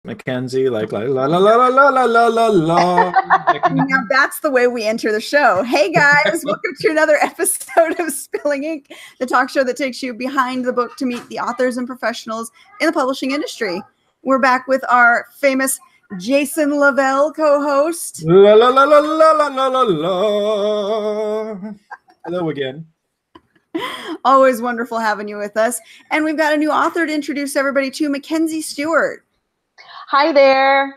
McKensie, like la la la la la la la la la. Now that's the way we enter the show. Hey guys, welcome to another episode of Spilling Ink, the talk show that takes you behind the book to meet the authors and professionals in the publishing industry. We're back with our famous Jason Lavelle co-host. La la la la la la la la la. Hello again. Always wonderful having you with us. And we've got a new author to introduce everybody to, McKensie Stewart. Hi there.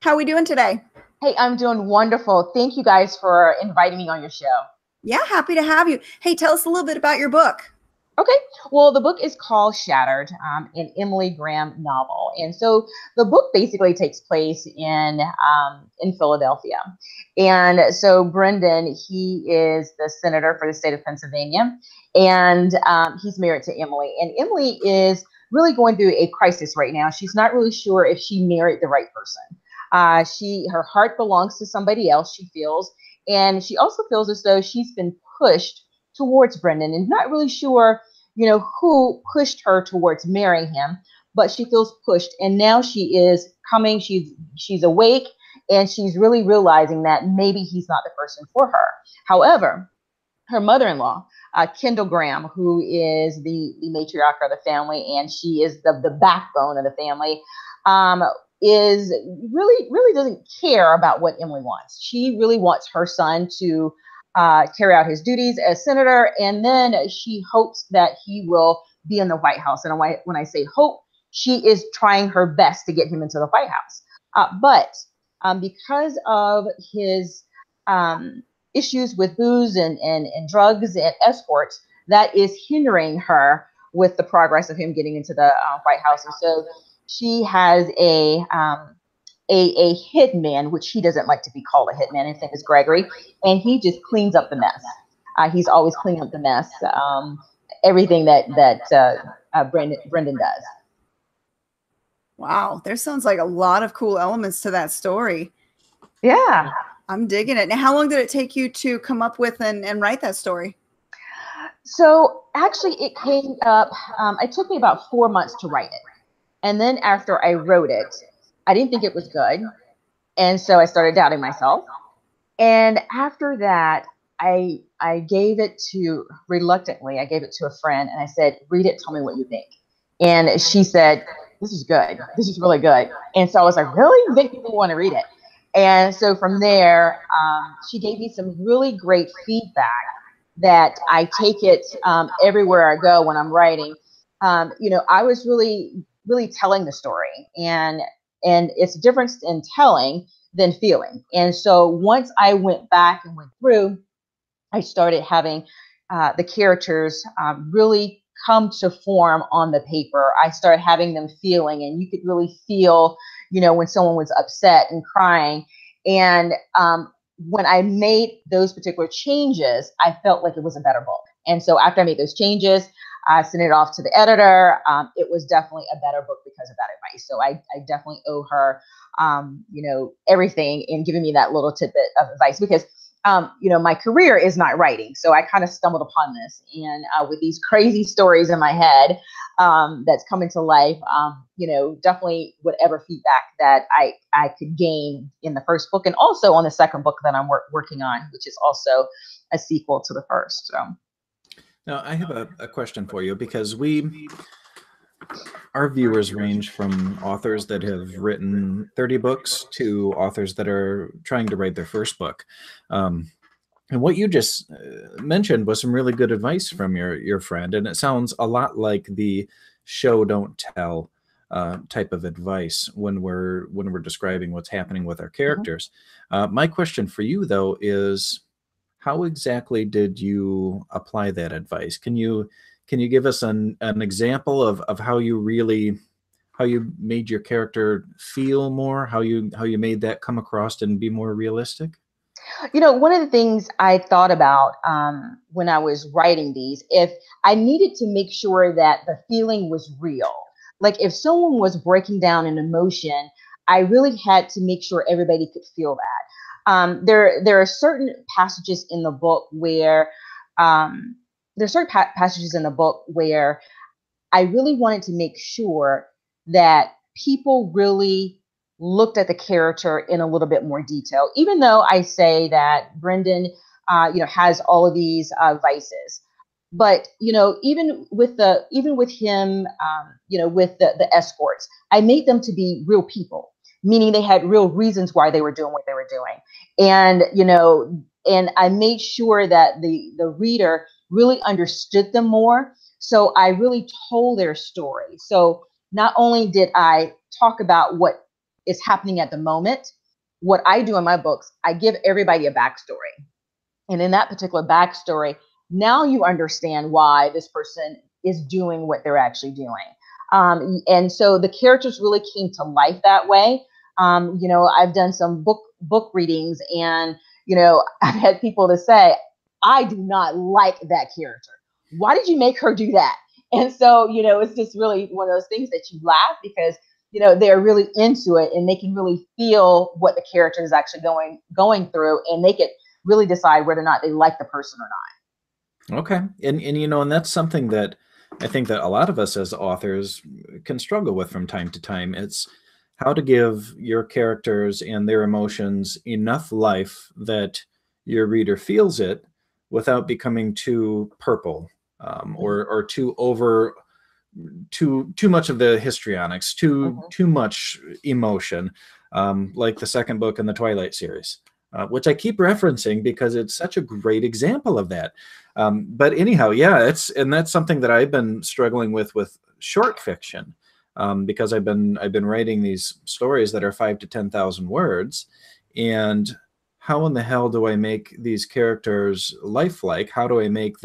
How are we doing today? Hey, I'm doing wonderful. Thank you guys for inviting me on your show. Yeah, happy to have you. Hey, tell us a little bit about your book. Okay, well, the book is called Shattered, an Emily Graham novel. And so the book basically takes place in Philadelphia. And so Brendan, he is the senator for the state of Pennsylvania, and he's married to Emily. And Emily is really going through a crisis right now. She's not really sure if she married the right person. Her heart belongs to somebody else, she feels. And she also feels as though she's been pushed towards Brendan and not really sure, who pushed her towards marrying him, but she feels pushed. And now she is coming, she's awake, and she's really realizing that maybe he's not the person for her. However, her mother-in-law, Kendall Graham, who is the matriarch of the family, and she is the backbone of the family, is really doesn't care about what Emily wants. She really wants her son to carry out his duties as senator, and then she hopes that he will be in the White House. And when I say hope, she is trying her best to get him into the White House. But because of his issues with booze and drugs and escorts, that is hindering her with the progress of him getting into the White House. And so she has a hitman, which he doesn't like to be called a hitman. His name is Gregory, and he just cleans up the mess. He's always cleaning up the mess, everything that Brendan does. Wow, there sounds like a lot of cool elements to that story. Yeah. I'm digging it. Now, how long did it take you to come up with and write that story? So actually it came up, it took me about 4 months to write it. And then after I wrote it, I didn't think it was good. And so I started doubting myself. And after that, I gave it reluctantly, I gave it to a friend and I said, read it, tell me what you think. And she said, this is good. This is really good. And so I was like, really? You think people want to read it? And so from there, she gave me some really great feedback that I take it everywhere I go when I'm writing. I was really telling the story, and it's a difference in telling than feeling. And so once I went back and went through, I started having the characters really come to form on the paper. I started having them feeling, and you could really feel, when someone was upset and crying. And when I made those particular changes, I felt like it was a better book. And so after I made those changes, I sent it off to the editor. It was definitely a better book because of that advice. So I definitely owe her, everything in giving me that little tidbit of advice, because, my career is not writing. So I kind of stumbled upon this, and with these crazy stories in my head that's coming to life, definitely whatever feedback that I could gain in the first book, and also on the second book that I'm working on, which is also a sequel to the first. So. Now, I have a question for you, because our viewers range from authors that have written 30 books to authors that are trying to write their first book. And what you just mentioned was some really good advice from your friend, and it sounds a lot like the show don't tell type of advice when we're describing what's happening with our characters. My question for you, though, is how exactly did you apply that advice? Can you give us an example of how you made your character feel more, how you made that come across and be more realistic? One of the things I thought about when I was writing these, if I needed to make sure that the feeling was real, like if someone was breaking down in emotion, I really had to make sure everybody could feel that. There are certain passages in the book where passages in the book where I really wanted to make sure that people really looked at the character in a little bit more detail, even though I say that Brendan, has all of these vices. But even with him, with the escorts, I made them to be real people, meaning they had real reasons why they were doing what they were doing, and I made sure that the reader really understood them more. So I really told their story. So not only did I talk about what is happening at the moment, what I do in my books, I give everybody a backstory. And in that particular backstory, now you understand why this person is doing what they're actually doing. And so the characters really came to life that way. I've done some book readings, and I've had people to say, I do not like that character. Why did you make her do that? And so, it's just really one of those things that you laugh because, they're really into it, and they can really feel what the character is actually going through, and they can really decide whether or not they like the person or not. Okay. And that's something that I think that a lot of us as authors can struggle with from time to time. It's how to give your characters and their emotions enough life that your reader feels it without becoming too purple, or too much of the histrionics, too much emotion, like the second book in the Twilight series, which I keep referencing because it's such a great example of that. But anyhow, yeah, that's something that I've been struggling with short fiction, because I've been writing these stories that are 5,000 to 10,000 words, and how in the hell do I make these characters lifelike? How do I make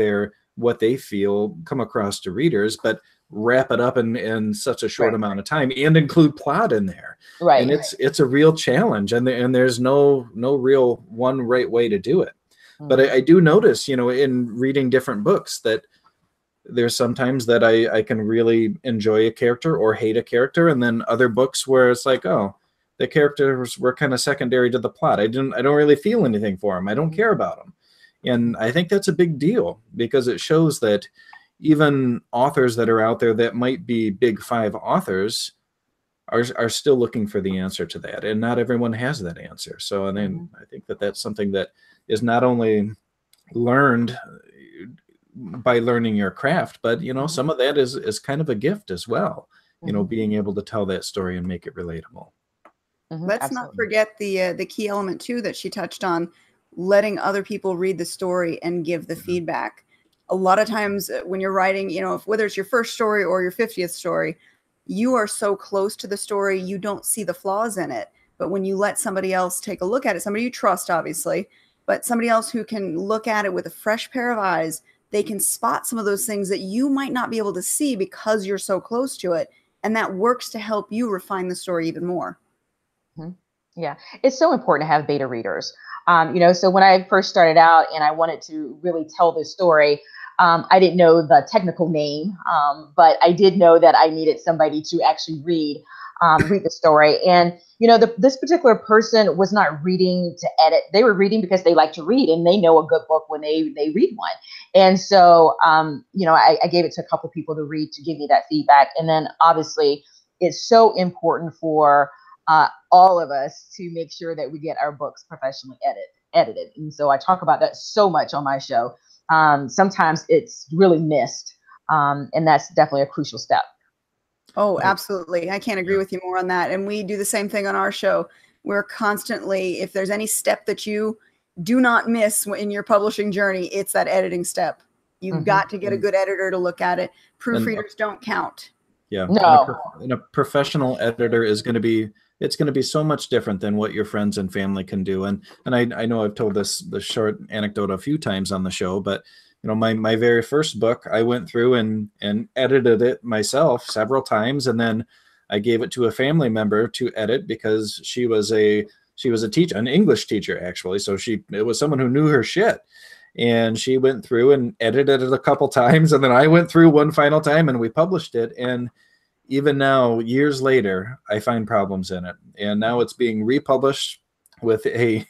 what they feel come across to readers, but wrap it up in such a short amount of time and include plot in there? Right. And it's a real challenge, and there's no real one right way to do it. But I do notice, in reading different books, that there's sometimes that I can really enjoy a character or hate a character, and then other books where it's like, oh, the characters were kind of secondary to the plot. I don't really feel anything for them. I don't care about them. And I think that's a big deal, because it shows that even authors that are out there that might be big five authors are still looking for the answer to that. And not everyone has that answer. So, and then I think that that's something that is not only learned by learning your craft, but, some of that is kind of a gift as well, being able to tell that story and make it relatable. Let's not forget the key element too that she touched on, letting other people read the story and give the feedback. A lot of times when you're writing, whether it's your first story or your 50th story, you are so close to the story, you don't see the flaws in it. But when you let somebody else take a look at it, somebody you trust, obviously, but somebody else who can look at it with a fresh pair of eyes, they can spot some of those things that you might not be able to see because you're so close to it. And that works to help you refine the story even more. Yeah, it's so important to have beta readers. So when I first started out and I wanted to really tell this story, I didn't know the technical name, but I did know that I needed somebody to actually read the story. And, this particular person was not reading to edit. They were reading because they like to read, and they know a good book when they read one. And so, I gave it to a couple of people to read to give me that feedback. And then obviously it's so important for all of us to make sure that we get our books professionally edited. And so I talk about that so much on my show. Sometimes it's really missed. And that's definitely a crucial step. Oh, absolutely. I can't agree with you more on that. And we do the same thing on our show. We're constantly, if there's any step that you do not miss in your publishing journey, it's that editing step. You've got to get a good editor to look at it. Proofreaders don't count. Yeah. No. And a professional editor is going to be, it's going to be so much different than what your friends and family can do. And I know I've told this short anecdote a few times on the show, but my very first book, I went through and edited it myself several times, and then I gave it to a family member to edit because she was a teacher, an English teacher actually. So it was someone who knew her shit. And she went through and edited it a couple times, and then I went through one final time and we published it. And even now, years later, I find problems in it. And now it's being republished with a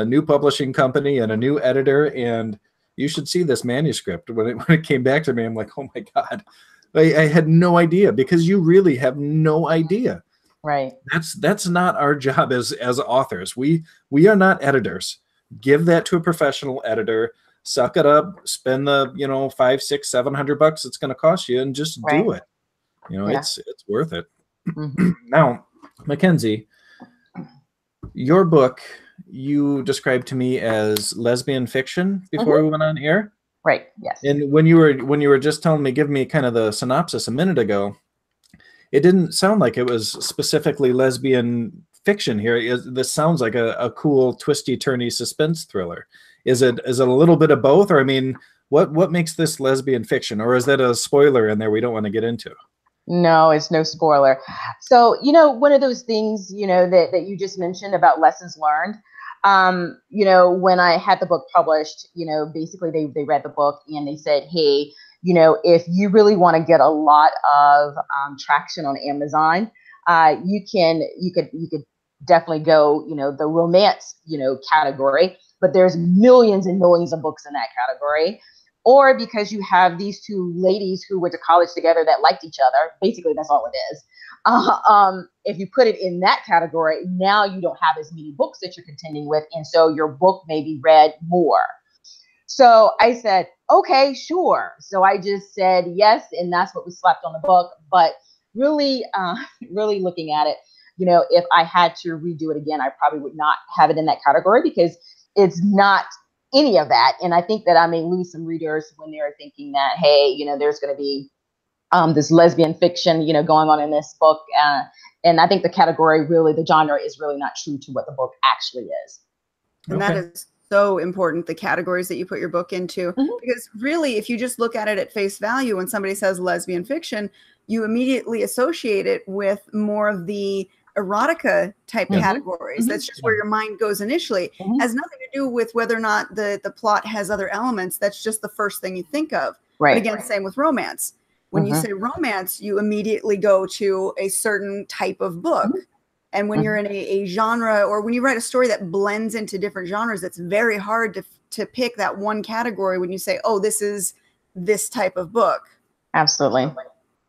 new publishing company and a new editor. And you should see this manuscript. When it came back to me, I'm like, oh my God, I had no idea, because you really have no idea. Right. That's not our job as authors. We are not editors. Give that to a professional editor. Suck it up. Spend the, you know, $500, $600, $700 it's going to cost you, and just do it. You know, Yeah. it's worth it. Mm-hmm. Now, McKensie, your book you described to me as lesbian fiction before we went on air. Right. Yes. And when you were just telling me, give me kind of the synopsis a minute ago, it didn't sound like it was specifically lesbian fiction here. This sounds like a cool, twisty, turny suspense thriller. Is it a little bit of both? Or, I mean, what makes this lesbian fiction? Or is that a spoiler in there we don't want to get into? No, it's no spoiler. So, you know, one of those things, you know, that you just mentioned about lessons learned, you know, when I had the book published, you know, basically they read the book and they said, hey, you know, if you really want to get a lot of traction on Amazon, you could definitely go, you know, the romance, you know, category, but there's millions and millions of books in that category. Or because you have these two ladies who went to college together that liked each other. Basically, that's all it is. If you put it in that category, now you don't have as many books that you're contending with. And so your book may be read more. So I said, okay, sure. So I just said yes. And that's what we slapped on the book. But really, really looking at it, you know, if I had to redo it again, I probably would not have it in that category because it's not any of that. And I think that I may lose some readers when they're thinking that, hey, you know, there's going to be this lesbian fiction, you know, going on in this book. And I think the category really, the genre is really not true to what the book actually is. And that is so important, the categories that you put your book into, because really, if you just look at it at face value, when somebody says lesbian fiction, you immediately associate it with more of the erotica type categories. That's just where your mind goes initially. Has nothing to do with whether or not the plot has other elements. That's just the first thing you think of. Right. But again, same with romance. When you say romance, you immediately go to a certain type of book. And when you're in a genre, or when you write a story that blends into different genres, it's very hard to pick that one category when you say, oh, this is this type of book. Absolutely.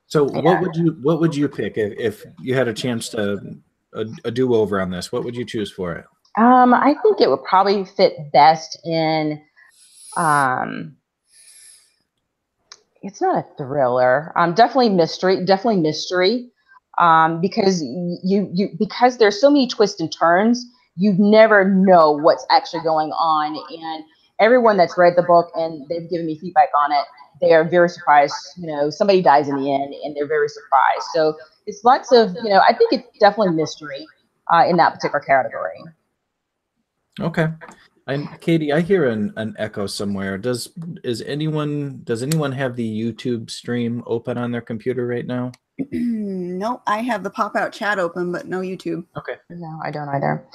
So what would you pick if you had a chance to a do-over on this? What would you choose for it? I think it would probably fit best in it's not a thriller. Definitely mystery. Because because there's so many twists and turns, you never know what's actually going on. And everyone that's read the book and they've given me feedback on it, they are very surprised. You know, somebody dies in the end and they're very surprised. So it's lots of, you know, I think it's definitely mystery in that particular category. Okay. And Katie, I hear an echo somewhere. Does anyone have the YouTube stream open on their computer right now? No, I have the pop-out chat open, but no YouTube. Okay. No, I don't either.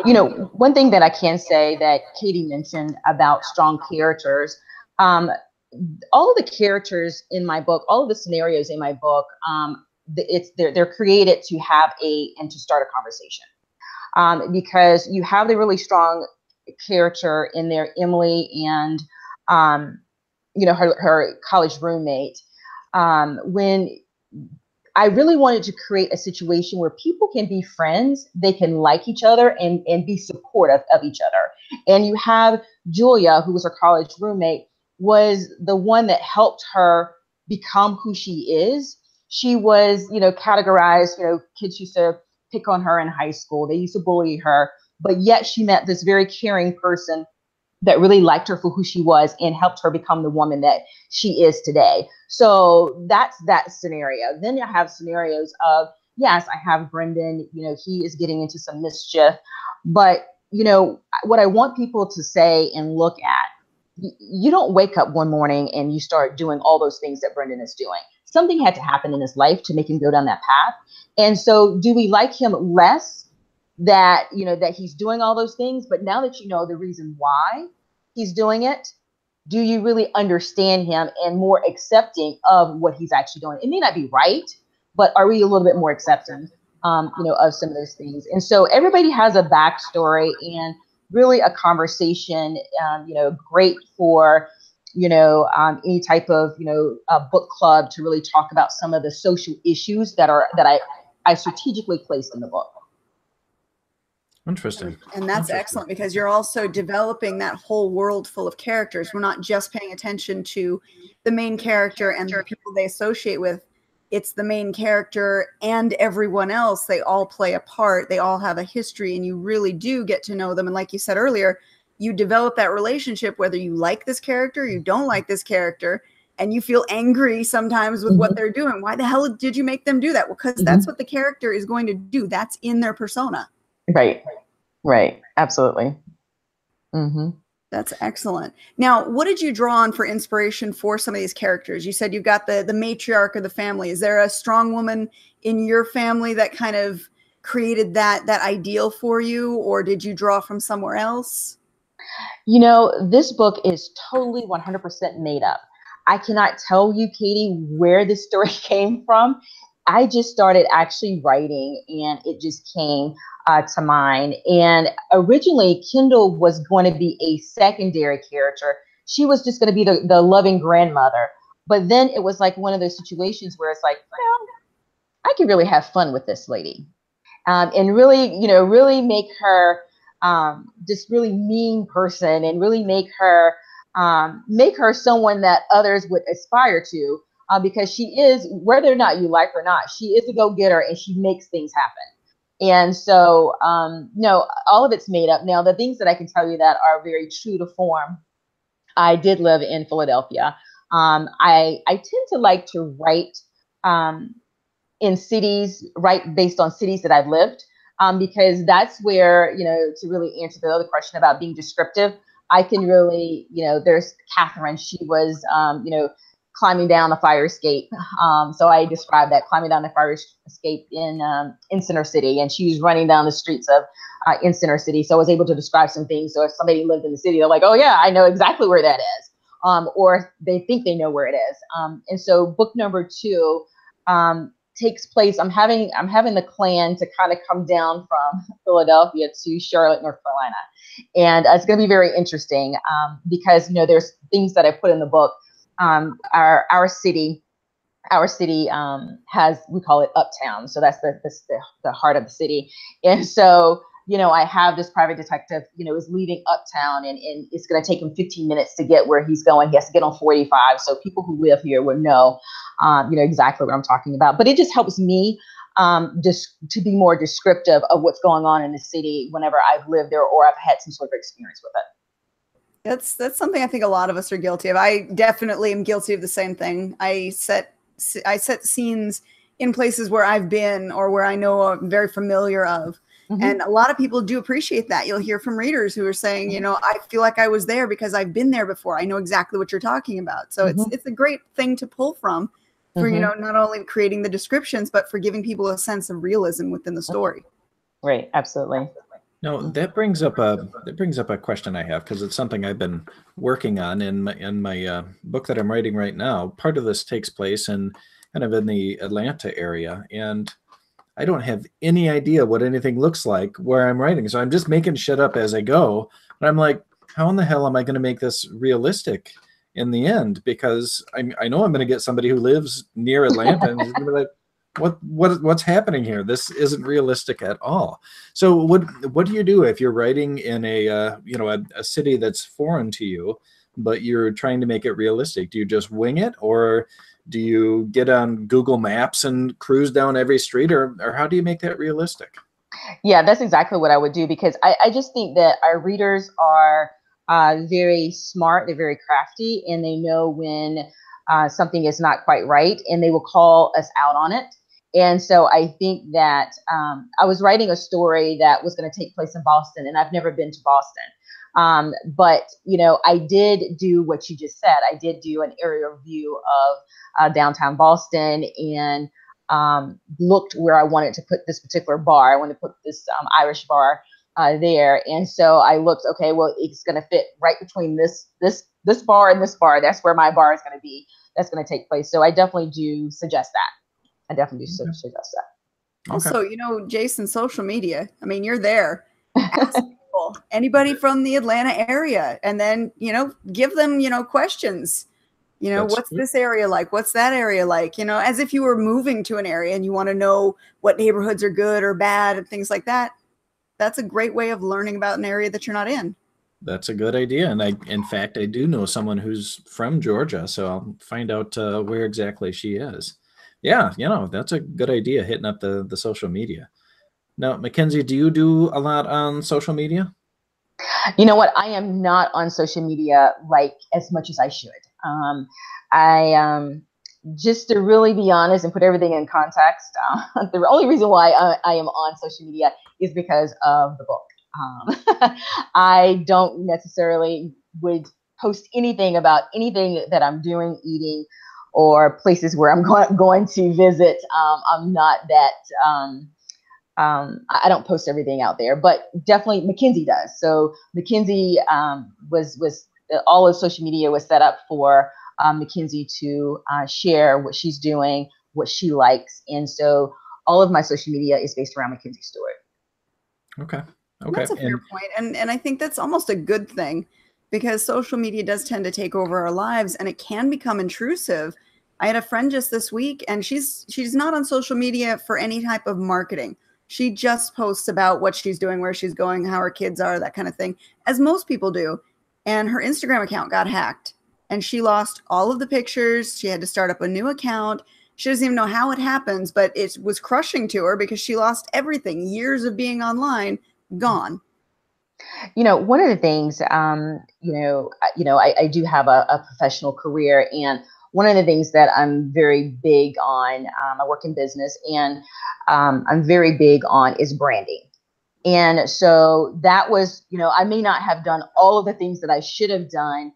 You know, one thing that I can say that Katie mentioned about strong characters, all of the characters in my book, all of the scenarios in my book, they're created to have and to start a conversation. Because you have the really strong character in there, Emily, and you know, her college roommate. When I really wanted to create a situation where people can be friends, they can like each other and be supportive of each other. And you have Julia, who was her college roommate, was the one that helped her become who she is. She was, you know, categorized, you know, kids used to pick on her in high school. They used to bully her, but yet she met this very caring person that really liked her for who she was and helped her become the woman that she is today. So that's that scenario. Then you have scenarios of, yes, I have Brendan, you know, he is getting into some mischief, but you know, what I want people to say and look at, you don't wake up one morning and you start doing all those things that Brendan is doing. Something had to happen in his life to make him go down that path. And so do we like him less that, you know, that he's doing all those things, but now that you know the reason why he's doing it, do you really understand him and more accepting of what he's actually doing? It may not be right, but are we a little bit more accepting, you know, of some of those things? And so everybody has a backstory and really a conversation, you know, great for, you know, any type of, you know, book club to really talk about some of the social issues that I I strategically placed in the book. Interesting. And that's excellent, because you're also developing that whole world full of characters. We're not just paying attention to the main character and the people they associate with. It's the main character and everyone else. They all play a part. They all have a history, and you really do get to know them. And like you said earlier, you develop that relationship, whether you like this character, you don't like this character, and you feel angry sometimes with what they're doing. Why the hell did you make them do that? Well, because that's what the character is going to do. That's in their persona. Right. Right. Absolutely. That's excellent. Now, what did you draw on for inspiration for some of these characters? You said you've got the matriarch of the family. Is there a strong woman in your family that kind of created that ideal for you, or did you draw from somewhere else? You know, this book is totally 100% made up. I cannot tell you, Katie, where this story came from. I just started actually writing, and it just came to mind. And originally, Kendall was going to be a secondary character. She was just going to be the loving grandmother. But then it was like one of those situations where it's like, well, I could really have fun with this lady, and really, you know, really make her this really mean person, and really make her someone that others would aspire to, because she is, whether or not you like her or not, she is a go-getter, and she makes things happen. And so, no, all of it's made up. Now, the things that I can tell you that are very true to form, I did live in Philadelphia. I tend to like to write in cities, write based on cities that I've lived, because that's where, you know, to really answer the other question about being descriptive, I can really, you know, there's Catherine. She was, you know, climbing down the fire escape. So I described that, climbing down the fire escape in Center City, and she was running down the streets of in Center City. So I was able to describe some things. So if somebody lived in the city, they're like, oh yeah, I know exactly where that is. Or they think they know where it is. And so book number 2 takes place. I'm having the clan to kind of come down from Philadelphia to Charlotte, North Carolina. And it's going to be very interesting, because, you know, there's things that I put in the book. Our city has, we call it Uptown. So that's the heart of the city. And so, you know, I have this private detective, you know, is leaving Uptown, and it's going to take him 15 minutes to get where he's going. He has to get on 45. So people who live here will know, you know, exactly what I'm talking about. But it just helps me just to be more descriptive of what's going on in the city whenever I've lived there or I've had some sort of experience with it. That's something I think a lot of us are guilty of. I definitely am guilty of the same thing. I set scenes in places where I've been or where I know I'm very familiar of. And a lot of people do appreciate that. You'll hear from readers who are saying, you know, I feel like I was there because I've been there before. I know exactly what you're talking about. So it's a great thing to pull from for, you know, not only creating the descriptions, but for giving people a sense of realism within the story. Right. Absolutely. No, that brings up a question I have, because it's something I've been working on in my book that I'm writing right now. Part of this takes place in kind of in the Atlanta area, and I don't have any idea what anything looks like where I'm writing. So I'm just making shit up as I go. But I'm like, how in the hell am I going to make this realistic in the end? Because I know I'm going to get somebody who lives near Atlanta and is going to be like, what's happening here? This isn't realistic at all. So what do you do if you're writing in a you know, a city that's foreign to you, but you're trying to make it realistic? Do you just wing it, or do you get on Google Maps and cruise down every street, or how do you make that realistic? Yeah, that's exactly what I would do, because I just think that our readers are very smart. They're very crafty, and they know when something is not quite right, and they will call us out on it. And so I think that I was writing a story that was going to take place in Boston, and I've never been to Boston. But, you know, I did do what you just said. I did do an aerial view of downtown Boston, and looked where I wanted to put this particular bar. I wanted to put this Irish bar there. And so I looked, okay, well, it's going to fit right between this bar and this bar. That's where my bar is going to be. That's going to take place. So I definitely do suggest that. I definitely do suggest that. Also, you know, Jason, social media, I mean, you're there. Ask anybody from the Atlanta area, and then, you know, give them, you know, questions. You know, That's what's true. this area like? What's that area like? You know, as if you were moving to an area and you want to know what neighborhoods are good or bad and things like that. That's a great way of learning about an area that you're not in. That's a good idea. And in fact, I do know someone who's from Georgia, so I'll find out where exactly she is. Yeah, that's a good idea, hitting up the social media. Now, McKenzie, do you do a lot on social media? You know what? I am not on social media like as much as I should. I just to really be honest and put everything in context, the only reason why I am on social media is because of the book. I don't necessarily would post anything about anything that I'm doing, eating, or places where I'm going to visit. I'm not that. I don't post everything out there, but definitely McKenzie does. So McKenzie was all of social media was set up for McKenzie to share what she's doing, what she likes, and so all of my social media is based around McKenzie Stewart. Okay. That's a fair point. And I think that's almost a good thing because social media does tend to take over our lives and it can become intrusive. I had a friend just this week and she's not on social media for any type of marketing. She just posts about what she's doing, where she's going, how her kids are, that kind of thing, as most people do. And her Instagram account got hacked and she lost all of the pictures. She had to start up a new account. She doesn't even know how it happens, but it was crushing to her because she lost everything, years of being online gone. One of the things, I do have a professional career, and one of the things that I'm very big on, I work in business, and I'm very big on is branding. And so that was, I may not have done all of the things that I should have done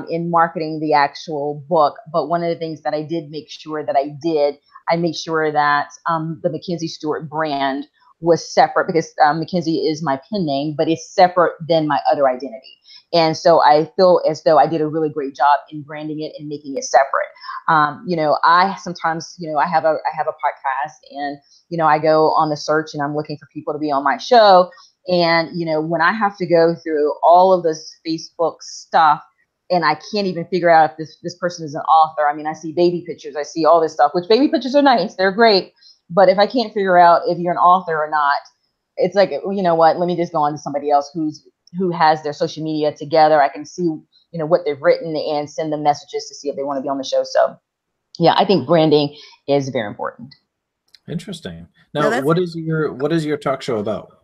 in marketing the actual book, but one of the things that I did make sure that I made sure that the McKenzie Stewart brand was separate because McKenzie is my pen name, but it's separate than my other identity. And so I feel as though I did a really great job in branding it and making it separate. I sometimes, I have a podcast and, I go on the search and I'm looking for people to be on my show. And, when I have to go through all of this Facebook stuff and I can't even figure out if this person is an author. I mean, I see baby pictures, I see all this stuff, which baby pictures are nice. They're great. But if I can't figure out if you're an author or not, it's like, you know what, let me just go on to somebody else who has their social media together. I can see, what they've written and send them messages to see if they want to be on the show. So yeah, I think branding is very important. Interesting. Now, what is your talk show about?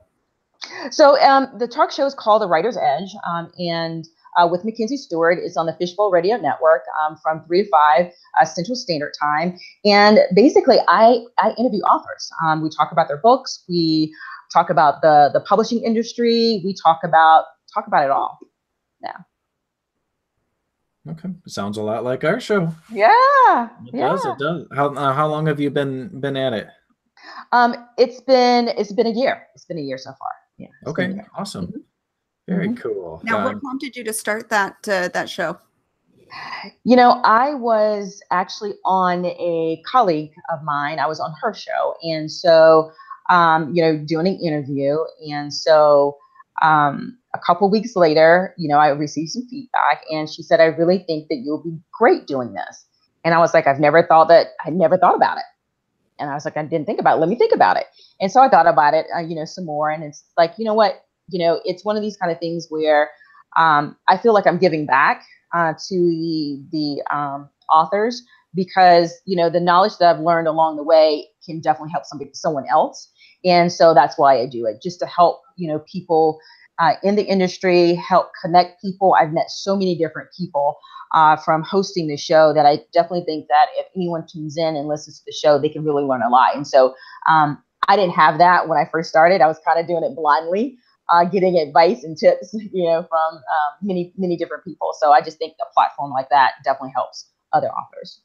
So the talk show is called The Writer's Edge, and with McKenzie Stewart. It's on the Fishbowl Radio Network from 3 to 5 Central Standard Time. And basically, I interview authors. We talk about their books. We talk about the publishing industry. We talk about it all. Yeah. Okay, sounds a lot like our show. Yeah, it does. How long have you been at it? It's been a year. It's been a year so far. Yeah. Okay, awesome. Mm-hmm. Very cool. Now, what prompted you to start that show? I was actually on a colleague of mine. I was on her show, and so doing an interview, and so a couple weeks later, I received some feedback, and she said, "I really think that you'll be great doing this." And I was like, I'd never thought about it. And I was like, I didn't think about it. Let me think about it. And so I thought about it, some more. And it's like, you know what, it's one of these kind of things where I feel like I'm giving back to the authors because, the knowledge that I've learned along the way can definitely help someone else. And so that's why I do it, just to help, people in the industry, help connect people. I've met so many different people from hosting the show that I definitely think that if anyone tunes in and listens to the show, they can really learn a lot. And so I didn't have that when I first started. I was kind of doing it blindly, getting advice and tips, from many, many different people. So I just think a platform like that definitely helps other authors.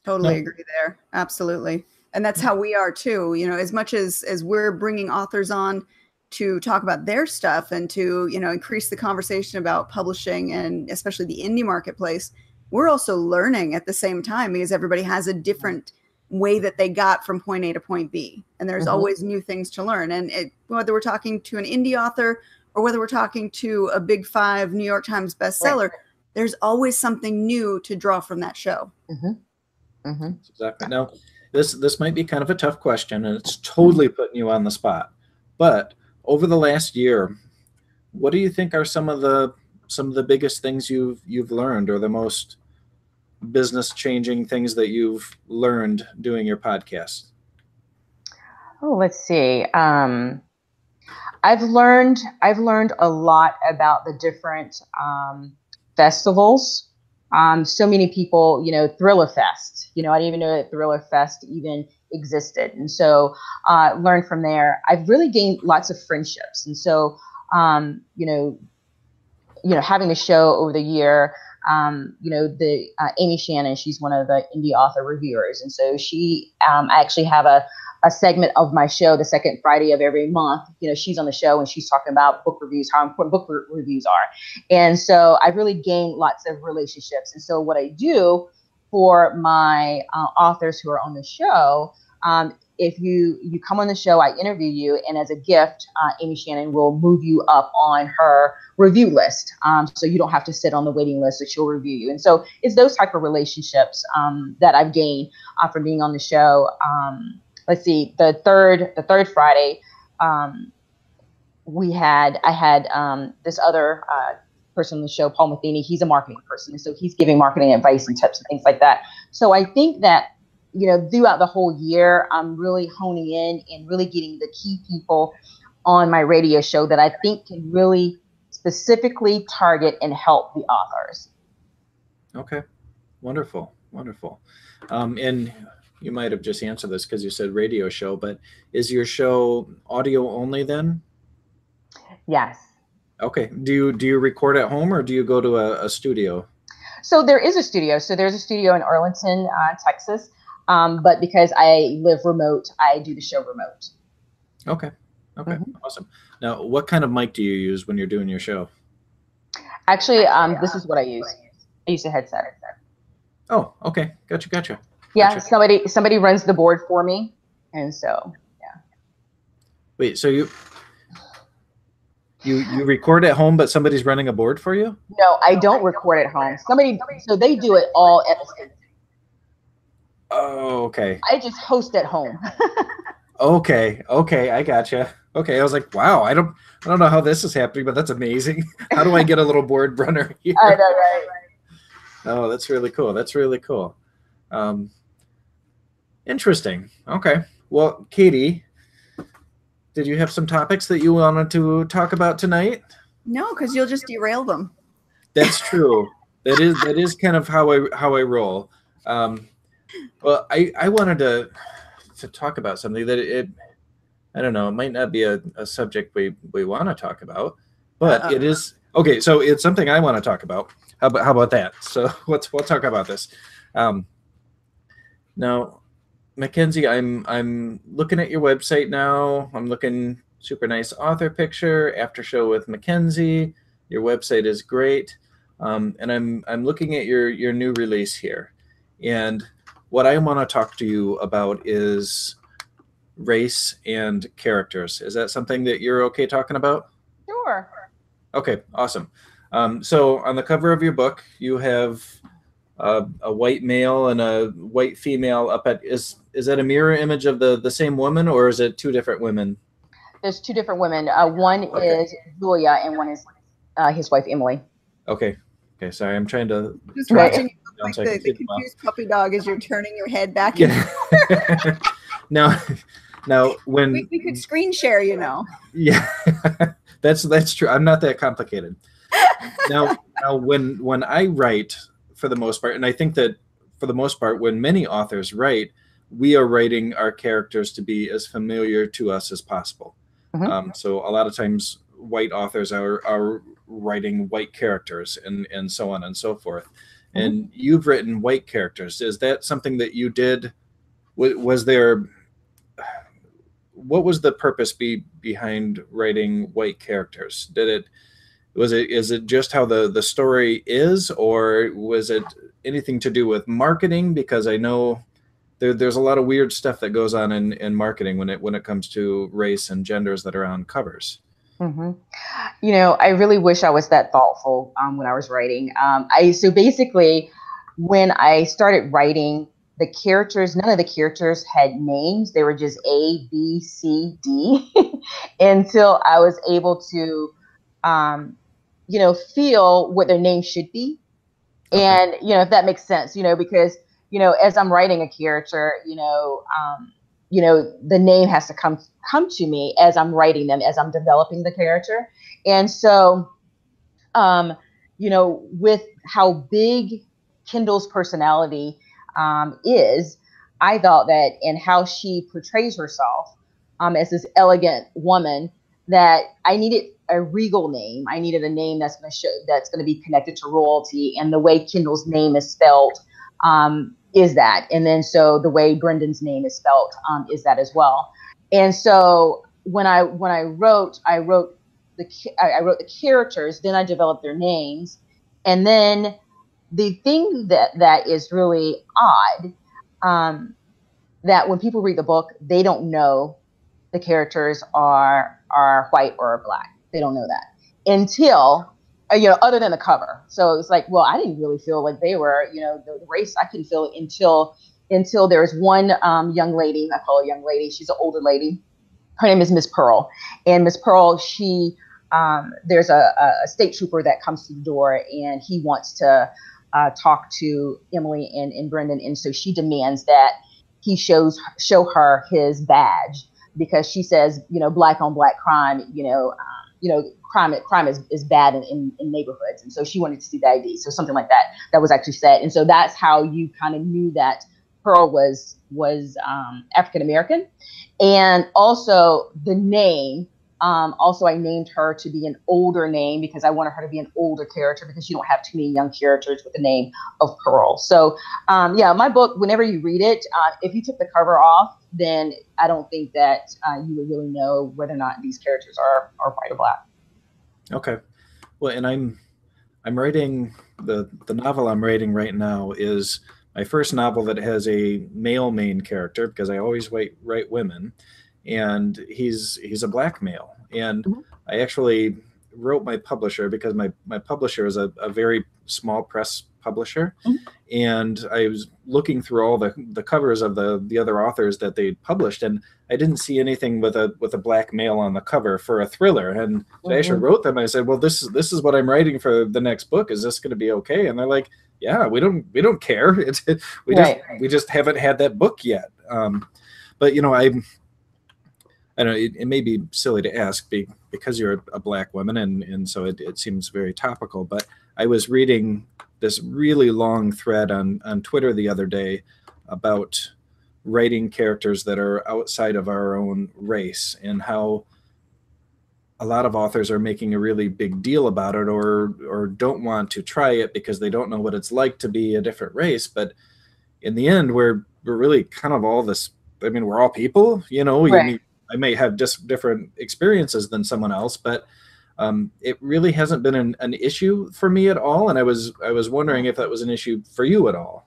Totally agree there. Absolutely. And that's how we are too. As much as we're bringing authors on to talk about their stuff and to, increase the conversation about publishing and especially the indie marketplace, we're also learning at the same time because everybody has a different way that they got from point A to point B. And there's always new things to learn. And whether we're talking to an indie author or whether we're talking to a Big 5 New York Times bestseller, there's always something new to draw from that show. Exactly. Now, this might be kind of a tough question, and it's totally putting you on the spot. But over the last year, what do you think are some of the biggest things you've learned, or the most business changing things that you've learned doing your podcast? Oh, let's see. I've learned a lot about the different festivals. So many people, Thriller Fest. I didn't even know that Thriller Fest even existed, and so learned from there. I've really gained lots of friendships, and so having the show over the year. The Amy Shannon, she's one of the indie author reviewers, and so I actually have a segment of my show the second Friday of every month. She's on the show and she's talking about book reviews, how important book reviews are. And so I've really gained lots of relationships. And so what I do for my authors who are on the show, if you come on the show, I interview you, and as a gift, Amy Shannon will move you up on her review list. So you don't have to sit on the waiting list, so she'll review you. And so it's those type of relationships that I've gained from being on the show. Let's see, the third Friday, I had this other person on the show, Paul Matheny. He's a marketing person, and so he's giving marketing advice and tips and things like that. So I think that throughout the whole year, I'm really honing in and really getting the key people on my radio show that I think can really specifically target and help the authors. Okay, wonderful. And you might have just answered this because you said radio show, but is your show audio only then? Yes. Okay. Do you record at home, or do you go to a studio? So there is a studio. So there's a studio in Arlington, Texas. But because I live remote, I do the show remote. Okay. Awesome. Now, what kind of mic do you use when you're doing your show? Actually, this is what I use. I use a headset. Oh, okay. Gotcha. Yeah, somebody runs the board for me, and so yeah. Wait, so you record at home, but somebody's running a board for you? No, I don't record at home. So they do it all at the same time. Oh, okay. I just host at home. Okay, I gotcha. Okay, I was like, wow, I don't know how this is happening, but that's amazing. How do I get a little board runner here? I know, right? Oh, that's really cool. Interesting. Okay. Well, Katie, did you have some topics that you wanted to talk about tonight? No, because you'll just derail them. That's true. That is kind of how I roll. Well, I wanted to talk about something that I don't know, it might not be a subject we want to talk about, but it is okay. So it's something I want to talk about. How about that? So we'll talk about this. Now, McKensie, I'm looking at your website now. I'm looking, super nice author picture, after show with McKensie. Your website is great. And I'm looking at your new release here. And what I want to talk to you about is race and characters. Is that something that you're okay talking about? Sure. Okay, awesome. So on the cover of your book, you have a white male and a white female up at, is that a mirror image of the same woman, or is it two different women? There's two different women. One is Julia and one is his wife, Emily. Okay, sorry, I'm trying to... Just watching you look like the confused puppy dog as you're turning your head back. Yeah. Now when... We could screen share, Yeah, that's true. I'm not that complicated. Now when I write, for the most part, and I think that for the most part, when many authors write, we are writing our characters to be as familiar to us as possible. Mm-hmm. So a lot of times white authors are writing white characters and so on and so forth. Mm-hmm. And you've written white characters. Is that something that you did? Was there... What was the purpose behind writing white characters? Is it just how the story is, or was it anything to do with marketing? Because I know there's a lot of weird stuff that goes on in marketing when it comes to race and genders that are on covers. hmm You know, I really wish I was that thoughtful when I was writing. So basically, when I started writing, the characters, none of the characters had names. They were just A, B, C, D, until I was able to, um, feel what their name should be. Okay. And, if that makes sense, because, as I'm writing a character, the name has to come to me as I'm writing them, as I'm developing the character. And so, with how big Kendall's personality is, I thought that in how she portrays herself as this elegant woman, that I needed a regal name. I needed a name that's going to be connected to royalty, and the way Kendall's name is spelled is that. And then so the way Brendan's name is spelled is that as well. And so when I wrote, I wrote the characters, then I developed their names, and then the thing that is really odd, that when people read the book, they don't know the characters are white or black. They don't know that until other than the cover. So it's like, well, I didn't really feel like they were, the race. I couldn't feel it until there was one young lady. I call her young lady. She's an older lady. Her name is Miss Pearl, and Miss Pearl, there's a state trooper that comes to the door, and he wants to talk to Emily and Brendan, and so she demands that he show her his badge, because she says, black on black crime, crime is bad in neighborhoods, and so she wanted to see the ID, so something like that was actually said, and so that's how you kind of knew that Pearl was African American. And also the name. Also, I named her to be an older name because I wanted her to be an older character, because you don't have too many young characters with the name of Pearl. So, my book, whenever you read it, if you took the cover off, then I don't think that you would really know whether or not these characters are white or black. Okay. Well, and I'm writing the novel I'm writing right now is my first novel that has a male main character, because I always write women, and he's a black male. And Mhm. I actually wrote my publisher, because my publisher is a very small press publisher, Mhm. and I was looking through all the covers of the other authors that they published, and I didn't see anything with a black male on the cover for a thriller. And so I actually Mhm. wrote them. I said, well, this is what I'm writing for the next book. Is this going to be okay? And they're like, yeah, we don't care. Right. We just haven't had that book yet. But I don't know, it may be silly to ask because you're a black woman, and so it seems very topical, but I was reading this really long thread on Twitter the other day about writing characters that are outside of our own race, and how a lot of authors are making a really big deal about it, or don't want to try it because they don't know what it's like to be a different race. But in the end, we're really kind of all this. I mean, we're all people, Right. I may have just different experiences than someone else, but it really hasn't been an issue for me at all. And I was wondering if that was an issue for you at all.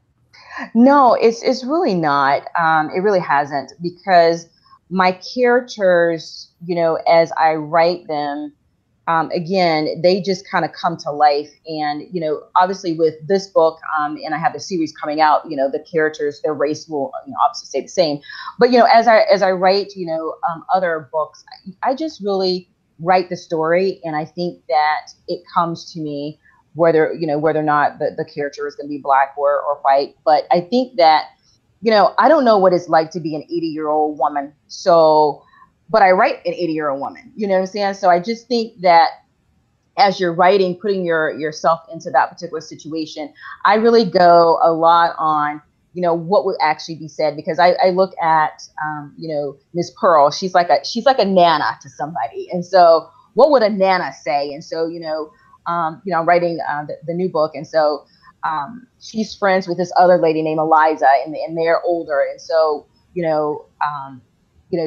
No, it's really not. It really hasn't, because my characters, as I write them, again, they just kind of come to life. And obviously with this book, and I have the series coming out, the characters, their race will, obviously stay the same. But as I write, other books, I just really write the story, and I think that it comes to me whether or not the character is going to be black or white. But I think that, I don't know what it's like to be an 80-year-old woman. So, but I write an 80-year-old woman, you know what I'm saying? So I just think that as you're writing, putting yourself into that particular situation, I really go a lot on, what would actually be said, because I look at, Miss Pearl, she's like a nana to somebody. And so what would a nana say? And so, I'm writing the new book. And so she's friends with this other lady named Eliza, and they're older. And so,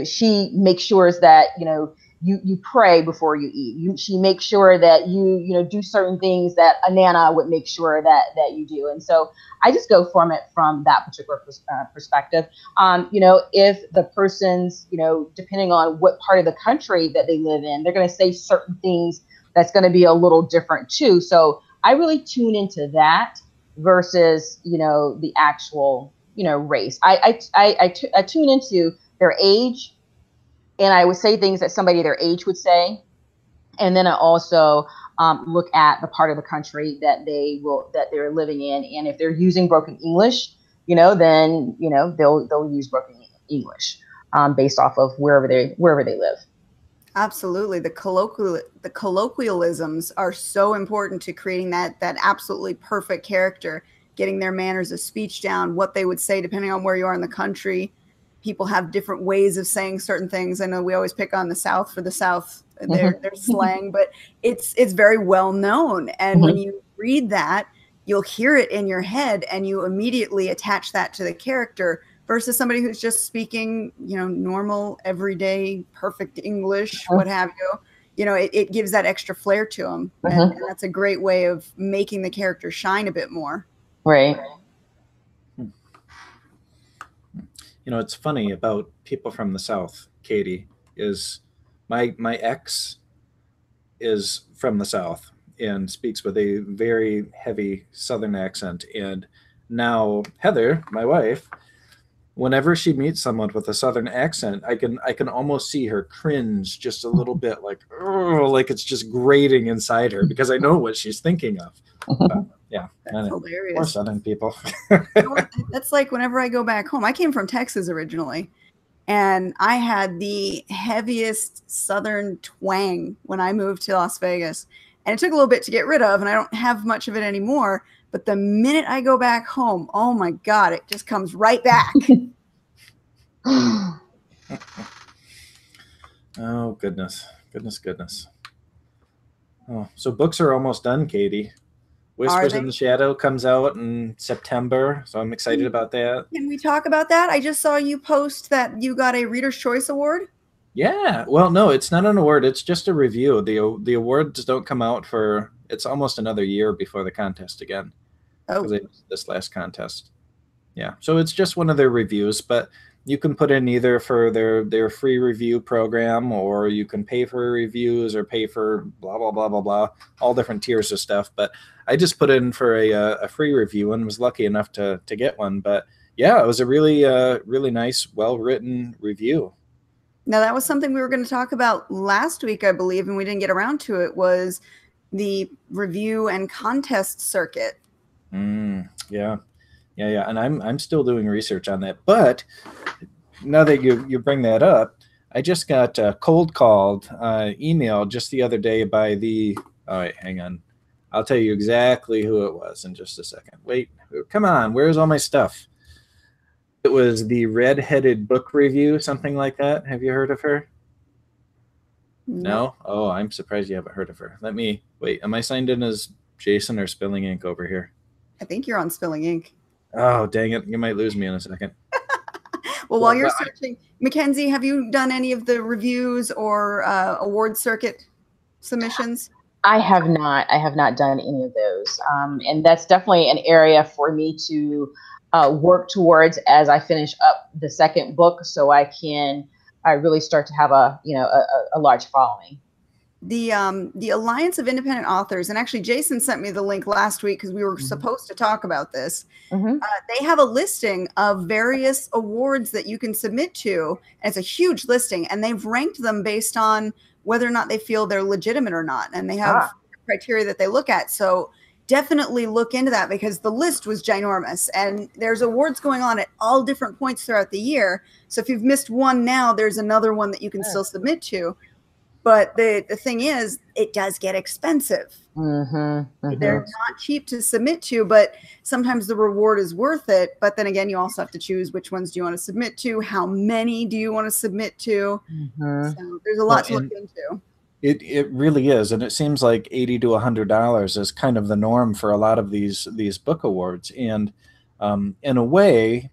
she makes sure that, you pray before you eat. She makes sure that you do certain things that a Nana would make sure that you do. And so I just go from that particular perspective. If the person's, depending on what part of the country that they live in, they're going to say certain things that's going to be a little different too. So I really tune into that versus, the actual, race. I tune into their age, and I would say things that somebody their age would say. And then I also look at the part of the country that they're living in. And if they're using broken English, then, they'll use broken English based off of wherever they live. Absolutely. The colloquialisms are so important to creating that absolutely perfect character, getting their manners of speech down, what they would say depending on where you are in the country. People have different ways of saying certain things. I know we always pick on the South for the South, their slang, but it's very well known. And when you read that, you'll hear it in your head and you immediately attach that to the character versus somebody who's just speaking, normal, everyday, perfect English, what have you. It gives that extra flair to them. And that's a great way of making the character shine a bit more. Right. It's funny about people from the South, Katie, is my ex is from the South and speaks with a very heavy Southern accent. And now Heather, my wife, whenever she meets someone with a Southern accent, I can almost see her cringe just a little bit, like it's just grating inside her because I know what she's thinking of. Yeah, that's hilarious. Poor Southern people. That's like whenever I go back home. I came from Texas originally, and I had the heaviest Southern twang when I moved to Las Vegas. And it took a little bit to get rid of, and I don't have much of it anymore. But the minute I go back home, oh my God, it just comes right back. Oh, goodness. Oh, so books are almost done, Katie. Whispers in the Shadow comes out in September, so I'm excited about that. Can we talk about that? I just saw you post that you got a Reader's Choice Award. Yeah. Well, no, it's not an award. It's just a review. The awards don't come out for, it's almost another year before the contest again. Oh. This last contest. Yeah. So it's just one of their reviews, but you can put in either for their free review program, or you can pay for reviews or pay for blah, blah, blah, blah, blah, all different tiers of stuff. But I just put in for a free review and was lucky enough to get one. But yeah, it was a really, really nice, well-written review. Now, that was something we were going to talk about last week, I believe, and we didn't get around to it, was the review and contest circuit. Yeah. And I'm still doing research on that. But now that you bring that up, I just got cold called email just the other day by the, all right, hang on. I'll tell you exactly who it was in just a second. Wait, come on. Where's all my stuff? It was the Red-Headed Book Review, something like that. Have you heard of her? No? Oh, I'm surprised you haven't heard of her. Let me, wait, am I signed in as Jason or Spilling Ink over here? I think you're on Spilling Ink. Oh, dang it. You might lose me in a second. Well, while you're searching, McKenzie, have you done any of the reviews or award circuit submissions? I have not. I have not done any of those. And that's definitely an area for me to work towards as I finish up the second book, so I really start to have a large following. The Alliance of Independent Authors, and actually Jason sent me the link last week because we were supposed to talk about this. They have a listing of various awards that you can submit to, and it's a huge listing, and they've ranked them based on whether or not they feel they're legitimate or not, and they have criteria that they look at. So definitely look into that, because the list was ginormous, and there's awards going on at all different points throughout the year. So if you've missed one now, there's another one that you can still submit to. But the thing is, it does get expensive. They're not cheap to submit to, but sometimes the reward is worth it. But then again, you also have to choose which ones do you want to submit to, how many do you want to submit to. So there's a lot to look into. It really is, and it seems like $80 to $100 is kind of the norm for a lot of these book awards. And in a way,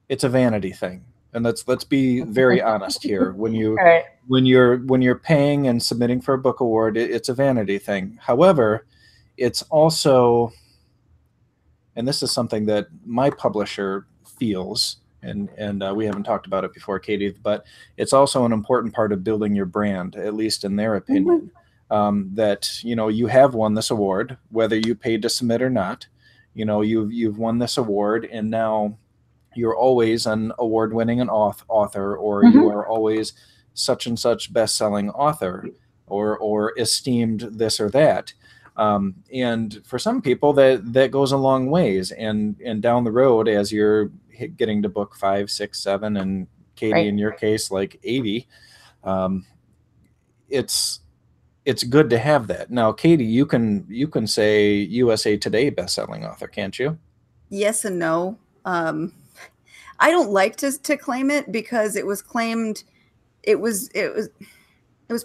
it's a vanity thing. And let's be very honest here. When Right. you're paying and submitting for a book award, it's a vanity thing. However, it's also, and this is something that my publisher feels, and we haven't talked about it before, Katie, but it's also an important part of building your brand, at least in their opinion. That you have won this award, whether you paid to submit or not. You've won this award, and now you're always an award-winning author, or you are always such and such best-selling author, or esteemed this or that. And for some people, that goes a long ways. And down the road, as you're getting to book 5, 6, 7, and Katie, Right. in your case, like 80, it's good to have that. Now, Katie, you can say USA Today best-selling author, can't you? Yes and no. I don't like to claim it because it was claimed. It was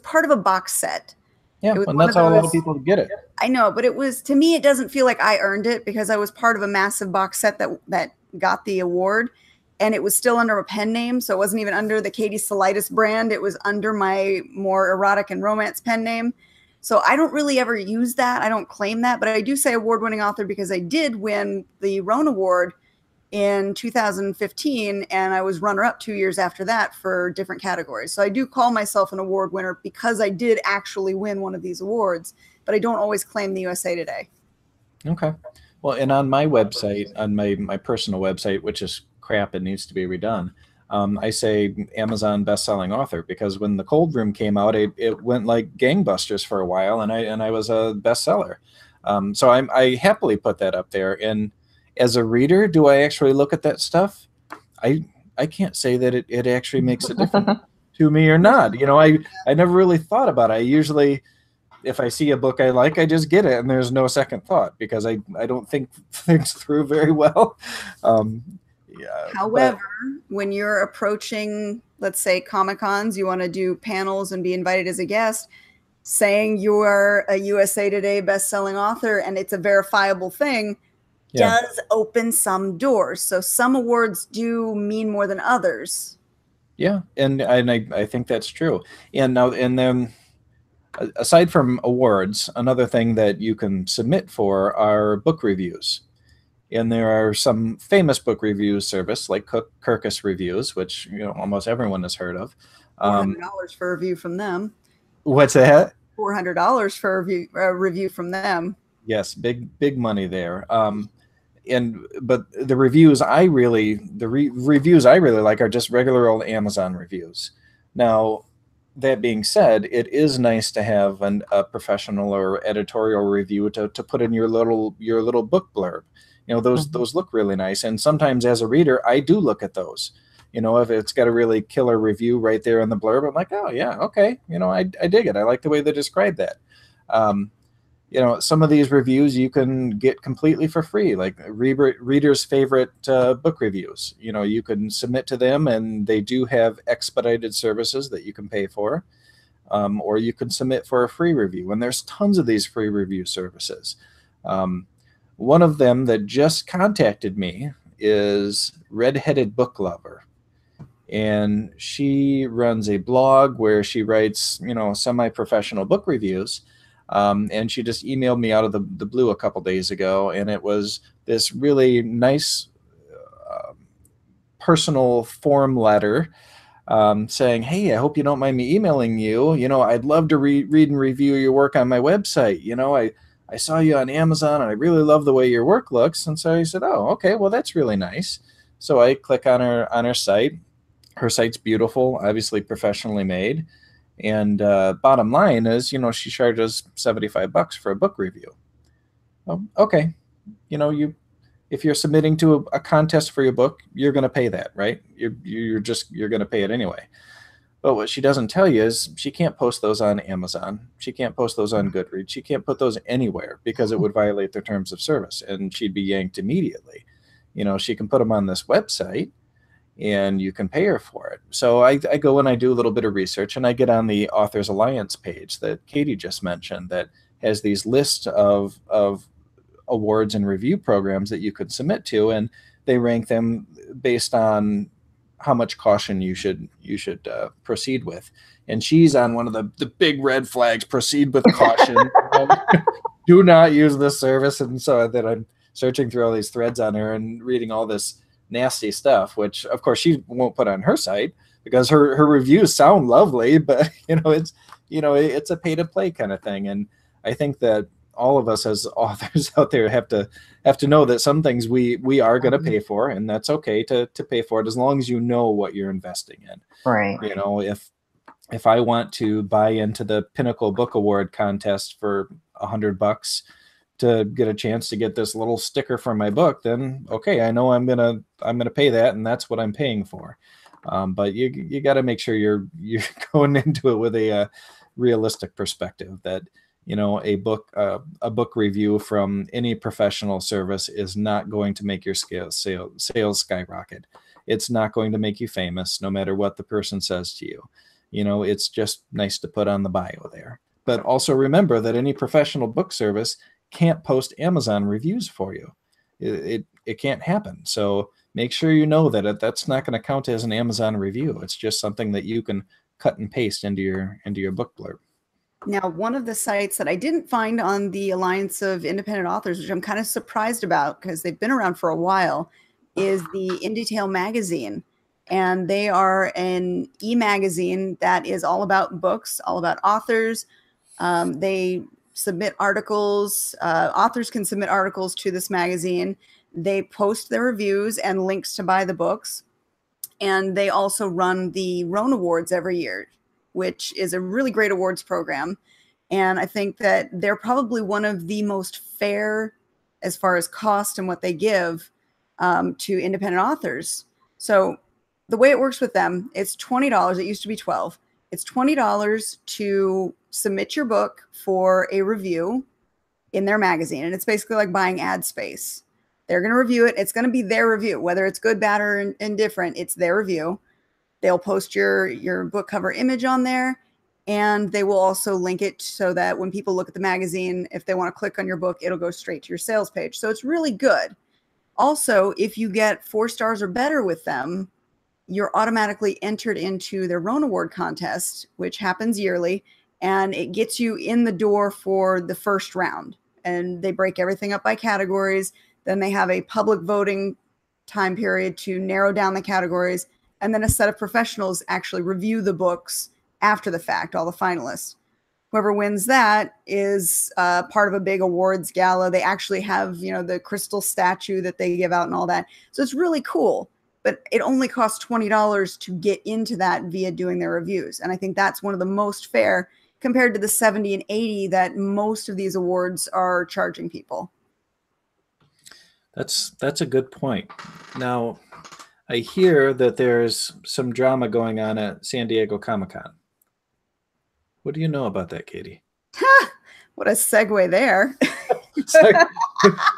part of a box set. Yeah, and that's how a lot of people get it. I know, but to me, it doesn't feel like I earned it because I was part of a massive box set that got the award, and it was still under a pen name. So it wasn't even under the Katie Solitis brand. It was under my more erotic and romance pen name. So I don't really ever use that. I don't claim that, but I do say award-winning author because I did win the Roan Award in 2015, and I was runner-up 2 years after that for different categories. So I do call myself an award winner because I did actually win one of these awards, but I don't always claim the USA Today. Okay. Well, and on my website, on my personal website, which is crap and needs to be redone, I say Amazon best-selling author because when the Cold Room came out, it went like gangbusters for a while, and I was a bestseller. So I happily put that up there. And as a reader, do I actually look at that stuff? I can't say that it actually makes a difference to me or not. I never really thought about it. I usually, if I see a book I like, I just get it, and there's no second thought because I don't think things through very well. However, when you're approaching, let's say, Comic-Cons, you want to do panels and be invited as a guest, saying you are a USA Today best-selling author and it's a verifiable thing, does open some doors. So some awards do mean more than others. Yeah, and I think that's true. And then aside from awards, another thing that you can submit for are book reviews. And there are some famous book review service like Kirkus Reviews, which almost everyone has heard of. $400 for a review from them. What's that? $400 for a review from them. Yes, big money there. But the reviews I really like are just regular old Amazon reviews. Now, that being said, it is nice to have a professional or editorial review to put in your little book blurb. Those look really nice, and sometimes as a reader, I do look at those. If it's got a really killer review right there in the blurb, I'm like, oh yeah, okay, I dig it. I like the way they describe that. Some of these reviews you can get completely for free, like readers' favorite book reviews. You can submit to them, and they do have expedited services that you can pay for, or you can submit for a free review. And there's tons of these free review services. One of them that just contacted me is Redheaded Book Lover. And she runs a blog where she writes, semi-professional book reviews. And she just emailed me out of the blue a couple days ago. And it was this really nice personal form letter saying, hey, I hope you don't mind me emailing you. I'd love to read and review your work on my website. I saw you on Amazon and I really love the way your work looks. And so I said, oh, okay, well, that's really nice. So I click on her site. Her site's beautiful, obviously professionally made. And bottom line is, she charges $75 for a book review. Oh, okay. If you're submitting to a contest for your book, you're going to pay that, right? You're going to pay it anyway. But what she doesn't tell you is she can't post those on Amazon. She can't post those on Goodreads. She can't put those anywhere because it would violate their terms of service, and she'd be yanked immediately. She can put them on this website, and you can pay her for it. So I go and I do a little bit of research, and I get on the Authors Alliance page that Katie just mentioned that has these lists of awards and review programs that you could submit to, and they rank them based on how much caution you should proceed with. And she's on one of the big red flags: proceed with caution. Do not use this service. And so that I'm searching through all these threads on her and reading all this nasty stuff, which of course she won't put on her site because her reviews sound lovely, but it's a pay to play kind of thing. And I think that all of us as authors out there have to know that some things we are going to pay for, and that's okay to pay for it as long as you know what you're investing in. Right. If I want to buy into the Pinnacle Book Award contest for $100 to get a chance to get this little sticker for my book, then okay, I know I'm gonna pay that, and that's what I'm paying for. But you got to make sure you're going into it with a realistic perspective that a book review from any professional service is not going to make your sales skyrocket. It's not going to make you famous, no matter what the person says to you. It's just nice to put on the bio there. But also remember that any professional book service can't post Amazon reviews for you. It can't happen. So make sure you know that that's not going to count as an Amazon review. It's just something that you can cut and paste into your book blurb. Now, one of the sites that I didn't find on the Alliance of Independent Authors, which I'm kind of surprised about because they've been around for a while, is the In Detail magazine. And they are an e-magazine that is all about books, all about authors. They submit articles. Authors can submit articles to this magazine. They post their reviews and links to buy the books. And they also run the Roan Awards every year, which is a really great awards program. And I think that they're probably one of the most fair as far as cost and what they give to independent authors. So the way it works with them, it's $20. It used to be $12. It's $20 to submit your book for a review in their magazine. And it's basically like buying ad space. They're going to review it. It's going to be their review, whether it's good, bad, or indifferent. It's their review. They'll post your book cover image on there, and they will also link it so that when people look at the magazine, if they want to click on your book, it'll go straight to your sales page. So it's really good. Also, if you get 4 stars or better with them, you're automatically entered into their Roan Award contest, which happens yearly, and it gets you in the door for the first round. And they break everything up by categories. Then they have a public voting time period to narrow down the categories. And then a set of professionals actually review the books after the fact, all the finalists. Whoever wins that is part of a big awards gala. They actually have, the crystal statue that they give out and all that. So it's really cool. But it only costs $20 to get into that via doing their reviews. And I think that's one of the most fair compared to the $70 and $80 that most of these awards are charging people. That's a good point. Now, I hear that there's some drama going on at San Diego Comic-Con. What do you know about that, Katie? What a segue there.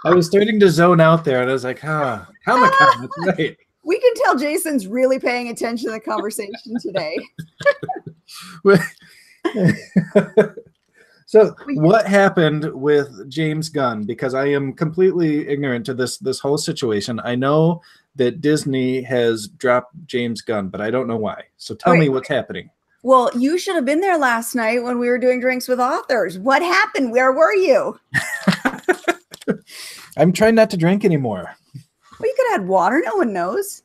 I was starting to zone out there, and I was like, Comic-Con, that's right. We can tell Jason's really paying attention to the conversation today. So what happened with James Gunn? Because I am completely ignorant to this whole situation. I know that Disney has dropped James Gunn, but I don't know why. So tell me what's happening. Well, you should have been there last night when we were doing Drinks with Authors. What happened? Where were you? I'm trying not to drink anymore. Well, you could have had water. No one knows.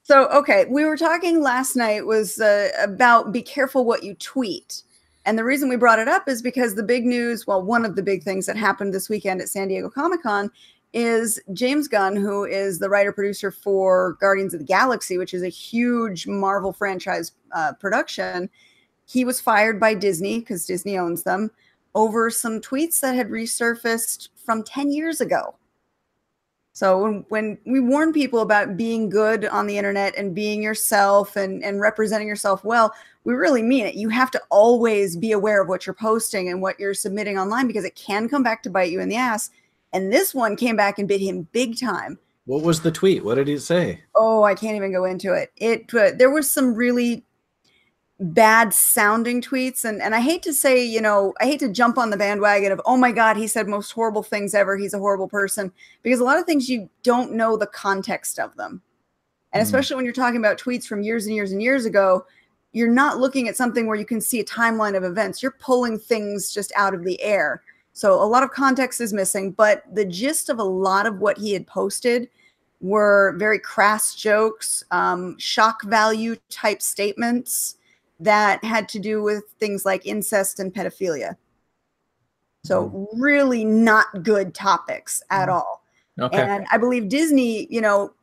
So, okay, we were talking last night was about be careful what you tweet. And the reason we brought it up is because the big news, well, one of the big things that happened this weekend at San Diego Comic-Con is James Gunn, who is the writer-producer for Guardians of the Galaxy, which is a huge Marvel franchise production. He was fired by Disney, because Disney owns them, over some tweets that had resurfaced from 10 years ago. So when we warn people about being good on the internet and being yourself and representing yourself well, we really mean it. You have to always be aware of what you're posting and what you're submitting online, because it can come back to bite you in the ass. And this one came back and bit him big time. What was the tweet? What did he say? Oh, I can't even go into it. There was some really bad sounding tweets. And I hate to say, I hate to jump on the bandwagon of, oh my God, he said most horrible things ever. He's a horrible person, because a lot of things you don't know the context of them. And especially when you're talking about tweets from years and years and years ago, you're not looking at something where you can see a timeline of events. You're pulling things just out of the air. So a lot of context is missing, but the gist of a lot of what he had posted were very crass jokes, shock value type statements that had to do with things like incest and pedophilia. So really not good topics at all. Okay. And I believe Disney, you know,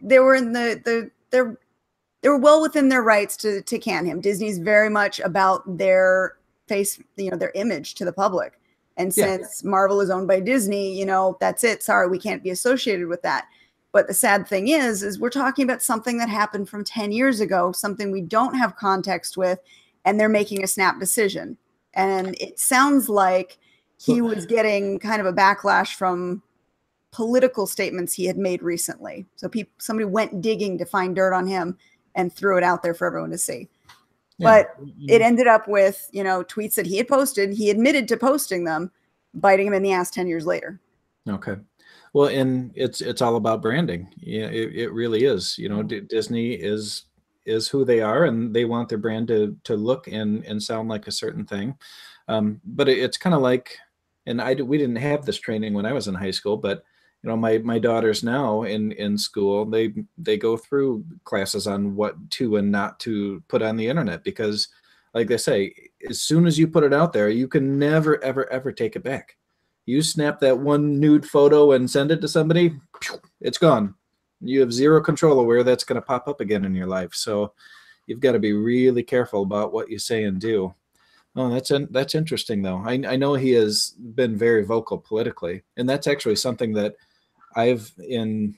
they were in they were well within their rights to can him. Disney's very much about their face, you know, their image to the public. And since Marvel is owned by Disney, you know, that's it. Sorry, we can't be associated with that. But the sad thing is we're talking about something that happened from 10 years ago, something we don't have context with, and they're making a snap decision. And it sounds like he was getting kind of a backlash from political statements he had made recently. So somebody went digging to find dirt on him and threw it out there for everyone to see. But it ended up with, you know, tweets that he had posted. He admitted to posting them, biting him in the ass 10 years later. Okay. Well, and it's all about branding. Yeah, it really is. You know, Disney is who they are, and they want their brand to look and sound like a certain thing. But it's kind of like, and we didn't have this training when I was in high school, but you know, my daughters now in school, they go through classes on what to and not to put on the internet, because like they say, as soon as you put it out there, you can never, ever, ever take it back. You snap that one nude photo and send it to somebody, it's gone. You have zero control of where that's going to pop up again in your life. So you've got to be really careful about what you say and do. Oh, that's interesting, though. I know he has been very vocal politically, and that's actually something that I've in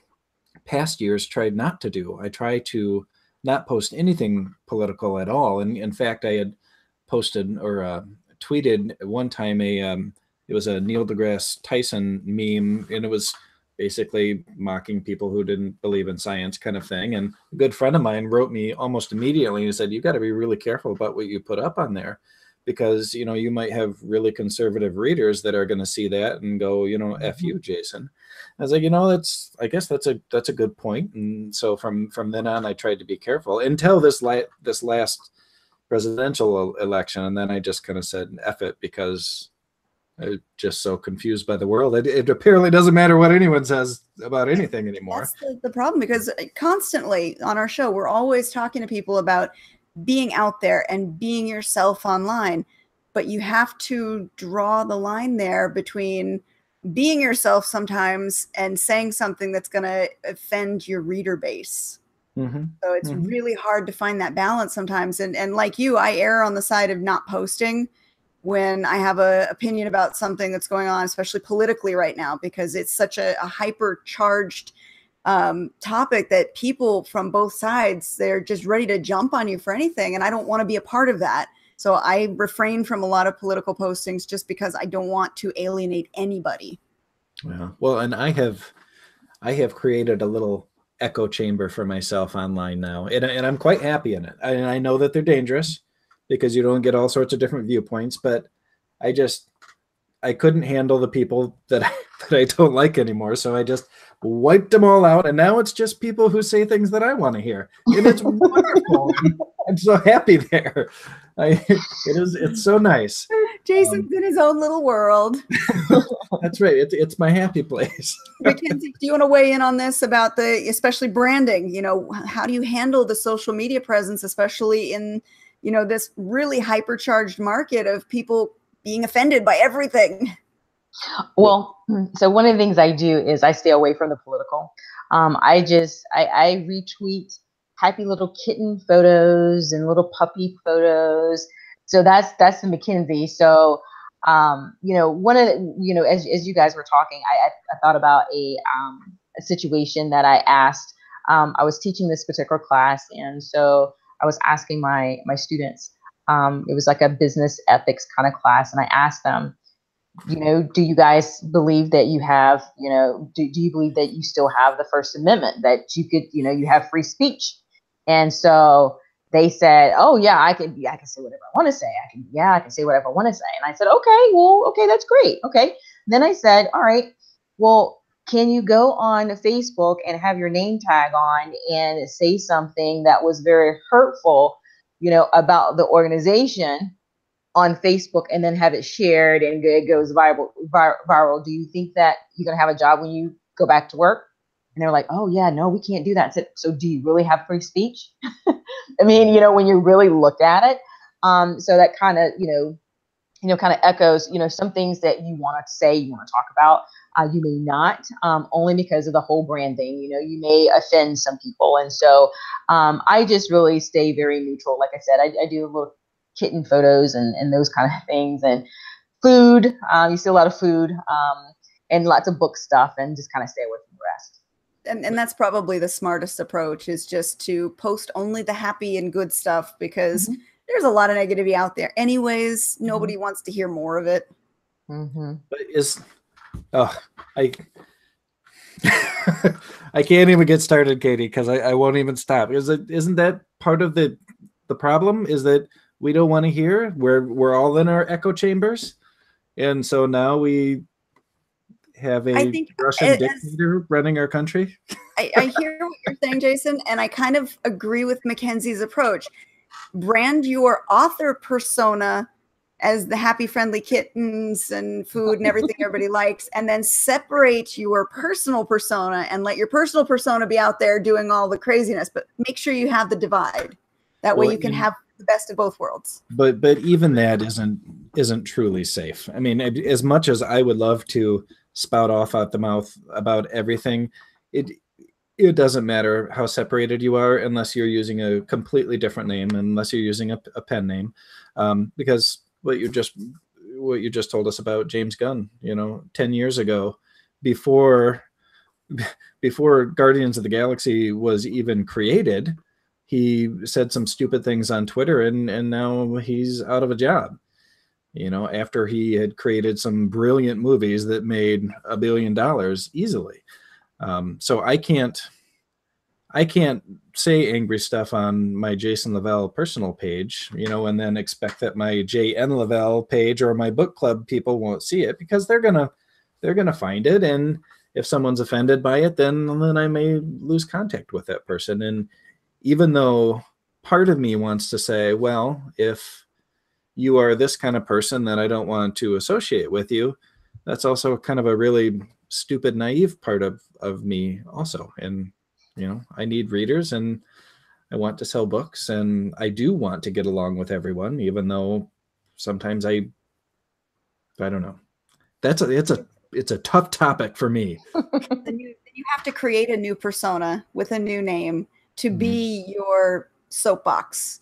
past years tried not to do. I try to not post anything political at all. And in fact, I had posted or tweeted one time it was a Neil deGrasse Tyson meme, and it was basically mocking people who didn't believe in science kind of thing. And a good friend of mine wrote me almost immediately and said, you got to be really careful about what you put up on there, because, you know, you might have really conservative readers that are going to see that and go, you know, F you, Jason. I was like, you know, I guess that's a good point. And so from then on, I tried to be careful until this last presidential election. And then I just kind of said, F it, because I'm just so confused by the world. It apparently doesn't matter what anyone says about anything anymore. That's the problem, because constantly on our show, we're always talking to people about being out there and being yourself online. But you have to draw the line there between being yourself sometimes and saying something that's going to offend your reader base. So it's really hard to find that balance sometimes. And like you, I err on the side of not posting when I have an opinion about something that's going on, especially politically right now, because it's such a hyper-charged topic that people from both sides, they're just ready to jump on you for anything. And I don't want to be a part of that. So I refrain from a lot of political postings just because I don't want to alienate anybody. Yeah. Well, and I have created a little echo chamber for myself online now, and I'm quite happy in it. And I know that they're dangerous, because you don't get all sorts of different viewpoints, but I couldn't handle the people that I don't like anymore. So I just wiped them all out. And now it's just people who say things that I want to hear. And it's wonderful. I'm so happy there. It's so nice. Jason's in his own little world. That's right. It's my happy place. McKensie, do you want to weigh in on this about especially branding? You know, how do you handle the social media presence, especially in, you know, this really hypercharged market of people being offended by everything? Well, so one of the things I do is I stay away from the political. I retweet happy little kitten photos and little puppy photos. So that's the McKensie. So, you know, one of the, you know, as you guys were talking, I thought about a situation that I asked. I was teaching this particular class, and so I was asking my students, it was like a business ethics kind of class. And I asked them, you know, do you guys believe that you have, you know, do you believe that you still have the First Amendment, that you could, you know, you have free speech? And so they said, oh yeah, I can say whatever I want to say. I can say whatever I want to say. And I said, okay, that's great. Okay. Then I said, all right, well, can you go on Facebook and have your name tag on and say something that was very hurtful, about the organization on Facebook, and then have it shared and it goes viral? Do you think that you're going to have a job when you go back to work? And they're like, oh yeah, no, we can't do that. So do you really have free speech? I mean, when you really look at it. So that kind of, kind of echoes, some things that you want to say, you want to talk about, you may not, only because of the whole brand thing. You may offend some people. And so I just really stay very neutral. Like I said, I do little kitten photos and those kind of things, and food. You see a lot of food and lots of book stuff, and just kind of stay away from the rest. And that's probably the smartest approach, is just to post only the happy and good stuff, because there's a lot of negativity out there. Anyways, nobody wants to hear more of it. But I I can't even get started, Katie, because I won't even stop. Isn't that part of the problem? Is that we don't want to hear? We're all in our echo chambers, and so now we have a Russian dictator running our country. I hear what you're saying, Jason, and I kind of agree with Mackenzie's approach. Brand your author persona as the happy, friendly kittens and food and everything everybody likes, and then separate your personal persona and let your personal persona be out there doing all the craziness, but make sure you have the divide. That way you can have the best of both worlds. But even that isn't truly safe. I mean, as much as I would love to spout off out the mouth about everything, it doesn't matter how separated you are unless you're using a completely different name, unless you're using a pen name, because what you just told us about James Gunn, 10 years ago, before Guardians of the Galaxy was even created, he said some stupid things on Twitter, and now he's out of a job. After he had created some brilliant movies that made $1 billion easily. So I can't say angry stuff on my Jason Lavelle personal page, and then expect that my JN Lavelle page or my book club people won't see it, because they're gonna find it, and if someone's offended by it, then I may lose contact with that person. And even though part of me wants to say, well, if you are this kind of person that I don't want to associate with you, that's also kind of a really stupid, naive part of me also. And, I need readers, and I want to sell books, and I do want to get along with everyone, even though sometimes I don't know. It's a tough topic for me. Then you have to create a new persona with a new name to be your soapbox.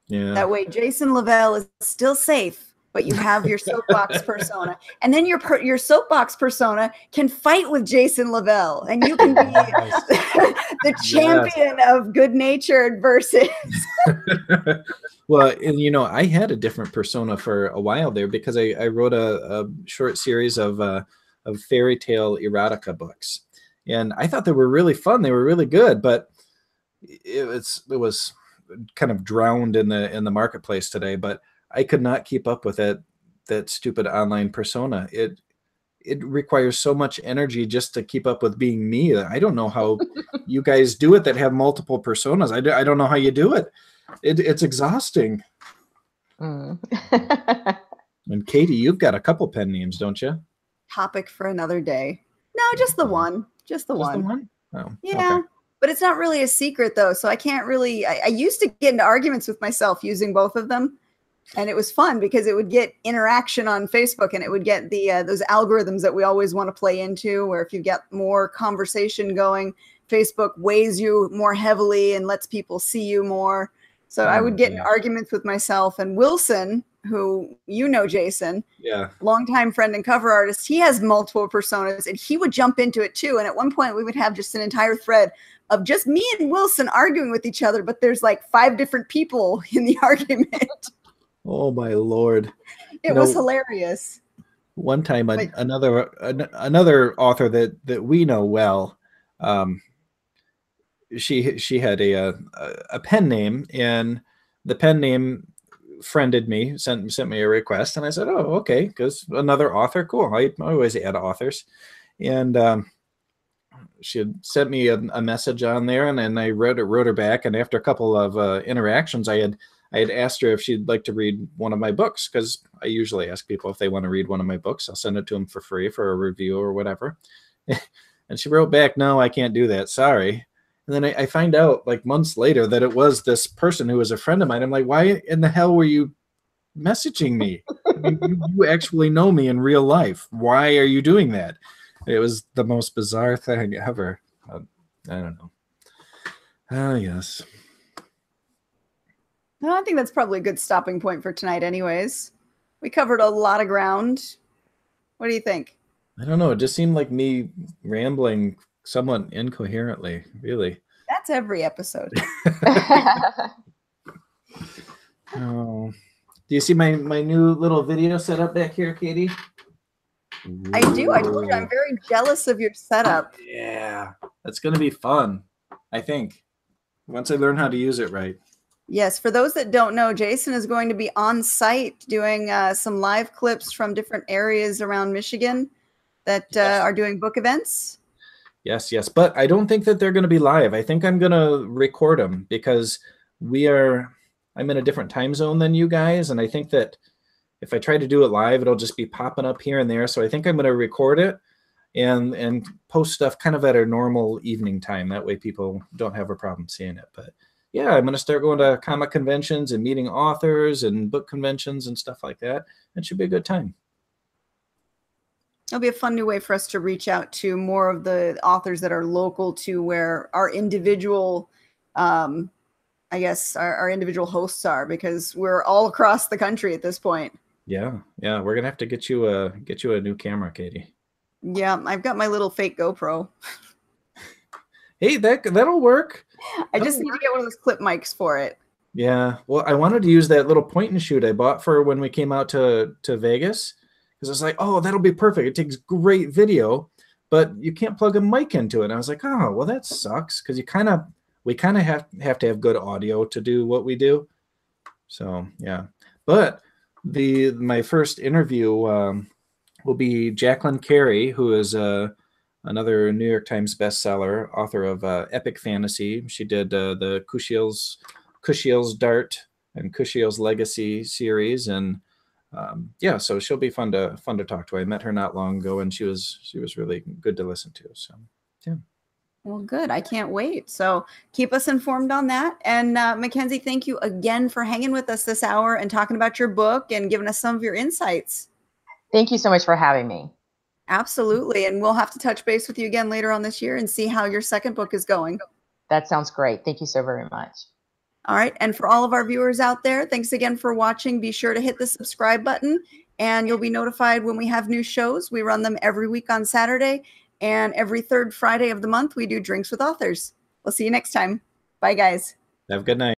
Yeah. That way, Jason Lavelle is still safe, but you have your soapbox persona, and then your soapbox persona can fight with Jason Lavelle, and you can be the champion of good-natured versus. Well, and I had a different persona for a while there, because I wrote a short series of fairy tale erotica books, and I thought they were really fun. They were really good, but it was kind of drowned in the marketplace today. But I could not keep up with that stupid online persona. It requires so much energy just to keep up with being me. I don't know how you guys do it that have multiple personas. I don't know how you do it. It's exhausting. And Katie, you've got a couple pen names, don't you? Topic for another day. No, just the one. Just the one. Oh, yeah. okay. But it's not really a secret, though, so I can't really. I used to get into arguments with myself using both of them, and it was fun because it would get interaction on Facebook, and it would get those algorithms that we always want to play into, where if you get more conversation going, Facebook weighs you more heavily and lets people see you more. So I would get in arguments with myself. And Wilson, who Jason, longtime friend and cover artist, he has multiple personas, and he would jump into it too. And at one point, we would have just an entire thread of just me and Wilson arguing with each other, but there's like 5 different people in the argument. Oh my Lord! It was hilarious. One time, another author that we know well, she had a pen name, and the pen name friended me, sent me a request, and I said, oh, okay, because another author, cool. I always add authors. And had sent me a message on there, and then I wrote her back. And after a couple of interactions, I had asked her if she'd like to read one of my books, because I usually ask people if they want to read one of my books. I'll send it to them for free for a review or whatever. And she wrote back, "No, I can't do that. Sorry." And then I find out like months later that it was this person who was a friend of mine. I'm like, why in the hell were you messaging me? I mean, you actually know me in real life. Why are you doing that? It was the most bizarre thing ever. I don't know. Oh, yes. Well, I think that's probably a good stopping point for tonight anyways. We covered a lot of ground. What do you think? I don't know. It just seemed like me rambling somewhat incoherently, really. That's every episode. Oh. Do you see my new little video setup back here, Katie? I do. I told you I'm very jealous of your setup. Yeah, that's going to be fun, I think, once I learn how to use it right. Yes, for those that don't know, Jason is going to be on site doing some live clips from different areas around Michigan that are doing book events. Yes, yes. But I don't think that they're going to be live. I think I'm going to record them because I'm in a different time zone than you guys. And I think that if I try to do it live, it'll just be popping up here and there. So I think I'm going to record it and post stuff kind of at a normal evening time. That way people don't have a problem seeing it. But yeah, I'm going to start going to comic conventions and meeting authors and book conventions and stuff like that. It should be a good time. It'll be a fun new way for us to reach out to more of the authors that are local to where our individual, I guess, our individual hosts are, because we're all across the country at this point. Yeah, yeah, we're gonna have to get you a new camera, Katie. Yeah, I've got my little fake GoPro. Hey, that'll work. I just need to get one of those clip mics for it. Yeah, well, I wanted to use that little point and shoot I bought for when we came out to Vegas. Because I was like, oh, that'll be perfect. It takes great video, but you can't plug a mic into it. And I was like, oh, well, that sucks, because we kind of have to have good audio to do what we do. So yeah, but my first interview will be Jacqueline Carey, who is another New York Times bestseller, author of epic fantasy. She did the Kushiel's Dart and Kushiel's Legacy series, and yeah, so she'll be fun to talk to. I met her not long ago, and she was really good to listen to. So yeah. Well, good. I can't wait. So keep us informed on that. And McKensie, thank you again for hanging with us this hour and talking about your book and giving us some of your insights. Thank you so much for having me. Absolutely. And we'll have to touch base with you again later on this year and see how your second book is going. That sounds great. Thank you so very much. All right. And for all of our viewers out there, thanks again for watching. Be sure to hit the subscribe button and you'll be notified when we have new shows. We run them every week on Saturday, and every third Friday of the month, we do Drinks with Authors. We'll see you next time. Bye, guys. Have a good night.